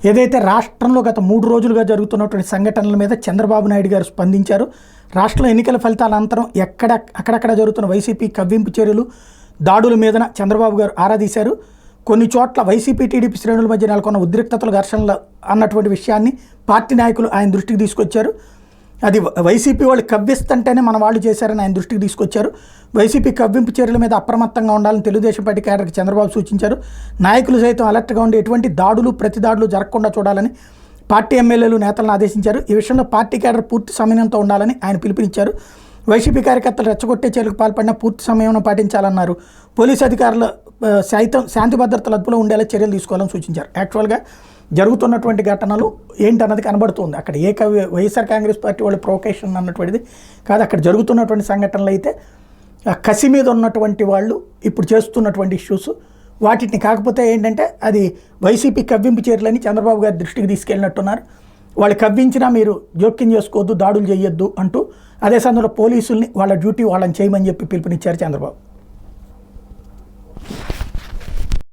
ఏదైతే రాష్ట్రంలో గత 3 రోజులుగా జరుగుతున్నటువంటి సంఘటనల మీద చంద్రబాబు నాయుడు గారు స్పందించారు. రాష్ట్రంలో ఎన్నికల ఫలితాల అనంతరం అక్కడక్కడ జరుగుతున్న వైసీపీ కవ్వింపు చర్యలు, దాడుల మీదన చంద్రబాబు గారు ఆరా తీశారు. కొన్ని చోట్ల వైసీపీ టీడీపీ శ్రేణుల మధ్య నెలకొన్న ఉద్రిక్తతలు, ఘర్షణలు అన్నటువంటి విషయాన్ని పార్టీ నాయకులు ఆయన దృష్టికి తీసుకొచ్చారు. అది వైసీపీ వాళ్ళు కవ్విస్తుంటేనే మన వాళ్ళు చేశారని ఆయన దృష్టికి తీసుకొచ్చారు. వైసీపీ కవ్వింపు చర్యల మీద అప్రమత్తంగా ఉండాలని తెలుగుదేశం పార్టీ కేడర్కి చంద్రబాబు సూచించారు. నాయకులు సైతం అలర్ట్గా ఉండి ఎటువంటి దాడులు, ప్రతి దాడులు జరగకుండా చూడాలని పార్టీ ఎమ్మెల్యేలు, నేతలను ఆదేశించారు. ఈ విషయంలో పార్టీ కేడర్ పూర్తి సమన్వయంతో ఉండాలని ఆయన పిలుపునిచ్చారు. వైసీపీ కార్యకర్తలు రెచ్చగొట్టే చర్యలకు పాల్పడినా పూర్తి సమయం పాటించాలన్నారు. పోలీసు అధికారులు సైతం శాంతి భద్రతలు అదుపులో ఉండేలా చర్యలు తీసుకోవాలని సూచించారు. యాక్చువల్గా జరుగుతున్నటువంటి ఘటనలు ఏంటన్నది కనబడుతుంది. అక్కడ వైఎస్ఆర్ కాంగ్రెస్ పార్టీ వాళ్ళు ప్రొవొకేషన్ అన్నటువంటిది కాదు. అక్కడ జరుగుతున్నటువంటి సంఘటనలు అయితే కసి మీద ఉన్నటువంటి వాళ్ళు ఇప్పుడు చేస్తున్నటువంటి ఇష్యూస్ వాటిని. కాకపోతే ఏంటంటే అది వైసీపీ కవ్వింపు చర్యలని చంద్రబాబు గారి దృష్టికి తీసుకెళ్ళినట్టున్నారు. వాళ్ళు కవ్వించినా మీరు జోక్యం చేసుకోవద్దు, దాడులు చేయొద్దు అంటూ అదే సమయంలో పోలీసుల్ని వాళ్ళ డ్యూటీ వాళ్ళని చేయమని చెప్పి పిలుపునిచ్చారు చంద్రబాబు.